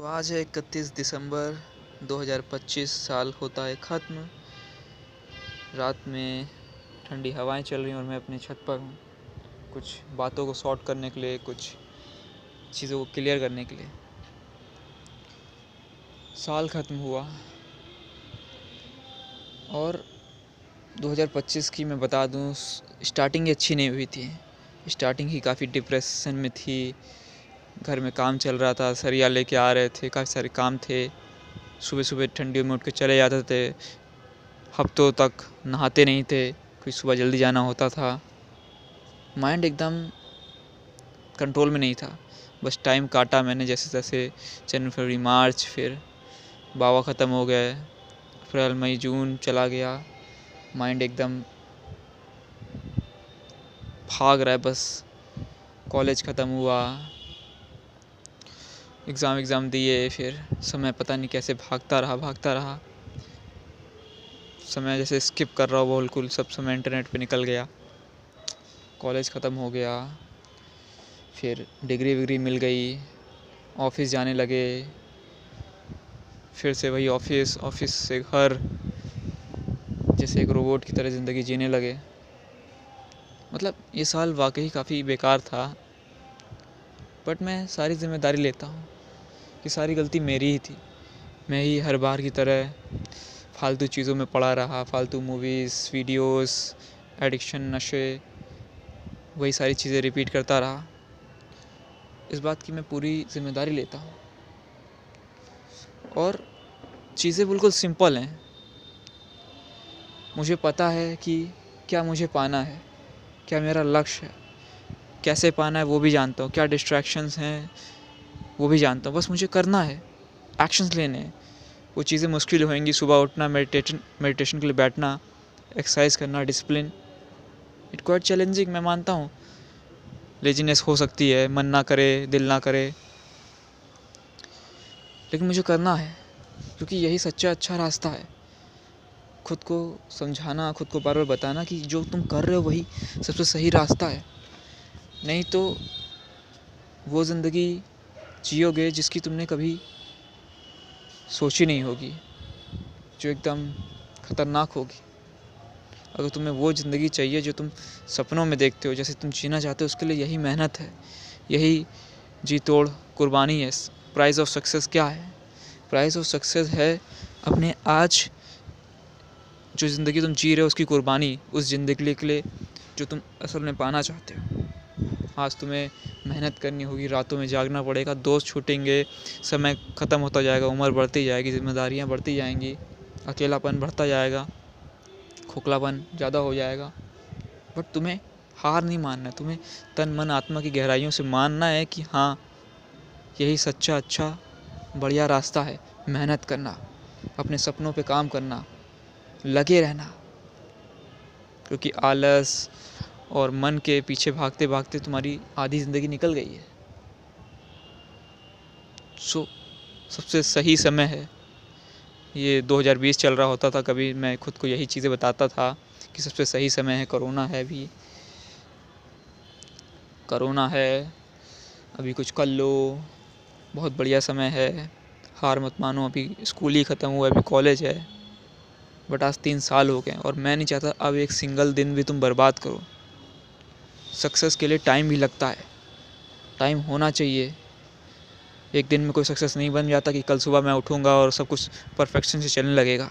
तो आज है 31 दिसंबर 2025। साल होता है ख़त्म। रात में ठंडी हवाएं चल रही हैं और मैं अपनी छत पर हूँ, कुछ बातों को सॉर्ट करने के लिए, कुछ चीज़ों को क्लियर करने के लिए। साल ख़त्म हुआ और 2025 की मैं बता दूँ, स्टार्टिंग ही अच्छी नहीं हुई थी। स्टार्टिंग ही काफ़ी डिप्रेशन में थी। घर में काम चल रहा था, सरिया लेके आ रहे थे, काफ़ी सारे काम थे। सुबह सुबह ठंडियों में उठ के चले जाते थे। हफ्तों तक नहाते नहीं थे, क्योंकि सुबह जल्दी जाना होता था। माइंड एकदम कंट्रोल में नहीं था। बस टाइम काटा मैंने जैसे तैसे। जनवरी, फरवरी, मार्च, फिर बाबा ख़त्म हो गए। अप्रैल, मई, जून चला गया। माइंड एकदम भाग रहा है बस। कॉलेज ख़त्म हुआ, एग्ज़ाम दिए, फिर समय पता नहीं कैसे भागता रहा। समय जैसे स्किप कर रहा हो, बिल्कुल सब समय इंटरनेट पे निकल गया। कॉलेज ख़त्म हो गया, फिर डिग्री विग्री मिल गई, ऑफिस जाने लगे, फिर से वही ऑफिस से घर, जैसे एक रोबोट की तरह ज़िंदगी जीने लगे। मतलब ये साल वाकई काफ़ी बेकार था। बट मैं सारी ज़िम्मेदारी लेता हूँ कि सारी गलती मेरी ही थी। मैं ही हर बार की तरह फालतू चीज़ों में पड़ा रहा, फालतू मूवीज़, वीडियोस, एडिक्शन, नशे, वही सारी चीज़ें रिपीट करता रहा। इस बात की मैं पूरी ज़िम्मेदारी लेता हूँ। और चीज़ें बिल्कुल सिंपल हैं। मुझे पता है कि क्या मुझे पाना है, क्या मेरा लक्ष्य है, कैसे पाना है वो भी जानता हूँ, क्या डिस्ट्रैक्शंस हैं वो भी जानता हूँ। बस मुझे करना है, एक्शंस लेने हैं। वो चीज़ें मुश्किल होंगी, सुबह उठना, मेडिटेशन के लिए बैठना, एक्सरसाइज करना, डिसिप्लिन, इट क्वाइट चैलेंजिंग, मैं मानता हूँ। लेजीनेस हो सकती है, मन ना करे, दिल ना करे, लेकिन मुझे करना है, क्योंकि यही सच्चा अच्छा रास्ता है। खुद को समझाना, खुद को बार बार बताना कि जो तुम कर रहे हो वही सबसे सही रास्ता है। नहीं तो वो ज़िंदगी जियोगे जिसकी तुमने कभी सोची नहीं होगी, जो एकदम ख़तरनाक होगी। अगर तुम्हें वो ज़िंदगी चाहिए जो तुम सपनों में देखते हो, जैसे तुम जीना चाहते हो, उसके लिए यही मेहनत है, यही जी तोड़ कुर्बानी है। प्राइस ऑफ सक्सेस क्या है? प्राइस ऑफ सक्सेस है अपने आज जो ज़िंदगी तुम जी रहे हो उसकी कुर्बानी, उस ज़िंदगी के लिए जो तुम असल में पाना चाहते हो। आज तुम्हें मेहनत करनी होगी, रातों में जागना पड़ेगा, दोस्त छूटेंगे, समय ख़त्म होता जाएगा, उम्र बढ़ती जाएगी, जिम्मेदारियाँ बढ़ती जाएंगी, अकेलापन बढ़ता जाएगा, खोखलापन ज़्यादा हो जाएगा। बट तुम्हें हार नहीं मानना है। तुम्हें तन मन आत्मा की गहराइयों से मानना है कि हाँ, यही सच्चा अच्छा बढ़िया रास्ता है। मेहनत करना, अपने सपनों पे काम करना, लगे रहना, क्योंकि आलस और मन के पीछे भागते भागते तुम्हारी आधी ज़िंदगी निकल गई है। सबसे सही समय है ये। 2020 चल रहा होता था, कभी मैं खुद को यही चीज़ें बताता था कि सबसे सही समय है। कोरोना है, अभी कोरोना है, अभी कुछ कर लो, बहुत बढ़िया समय है, हार मत मानो। अभी स्कूल ही ख़त्म हुआ है, अभी कॉलेज है। बट आज 3 साल हो गए और मैं नहीं चाहता अब एक सिंगल दिन भी तुम बर्बाद करो। सक्सेस के लिए टाइम भी लगता है, टाइम होना चाहिए। एक दिन में कोई सक्सेस नहीं बन जाता कि कल सुबह मैं उठूँगा और सब कुछ परफेक्शन से चलने लगेगा।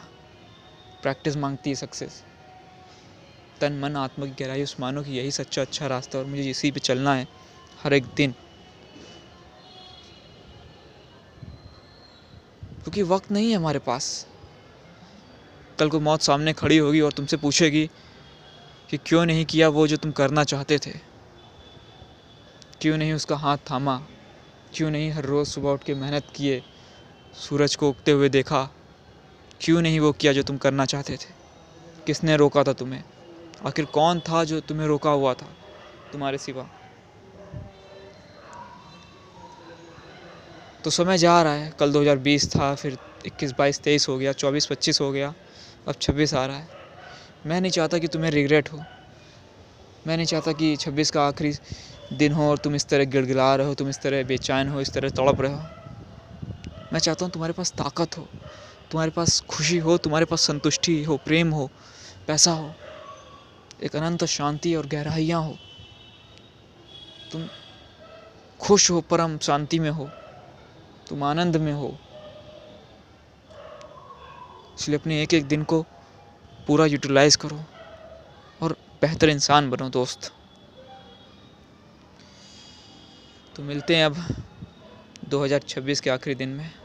प्रैक्टिस मांगती है सक्सेस। तन मन आत्मा की गहराई उस मानो कि यही सच्चा अच्छा रास्ता है और मुझे इसी पे चलना है हर एक दिन। क्योंकि वक्त नहीं है हमारे पास। कल को मौत सामने खड़ी होगी और तुमसे पूछेगी कि क्यों नहीं किया वो जो तुम करना चाहते थे, क्यों नहीं उसका हाथ थामा, क्यों नहीं हर रोज़ सुबह उठ के मेहनत किए, सूरज को उगते हुए देखा, क्यों नहीं वो किया जो तुम करना चाहते थे। किसने रोका था तुम्हें? आखिर कौन था जो तुम्हें रोका हुआ था तुम्हारे सिवा? तो समय जा रहा है। कल 2020 था, फिर 21, 22, 23 हो गया, 24, 25 हो गया, अब 26 आ रहा है। मैं नहीं चाहता कि तुम्हें रिग्रेट हो। मैं नहीं चाहता कि 26 का आखिरी दिन हो और तुम इस तरह गिड़गिड़ा रहे हो, तुम इस तरह बेचैन हो, इस तरह तड़प रहे हो। मैं चाहता हूँ तुम्हारे पास ताकत हो, तुम्हारे पास खुशी हो, तुम्हारे पास संतुष्टि हो, प्रेम हो, पैसा हो, एक अनंत शांति और गहराइयाँ हो, तुम खुश हो, परम शांति में हो, तुम आनंद में हो। इसलिए अपने एक एक दिन को पूरा यूटिलाइज करो और बेहतर इंसान बनो दोस्त। तो मिलते हैं अब 2026 के आखिरी दिन में।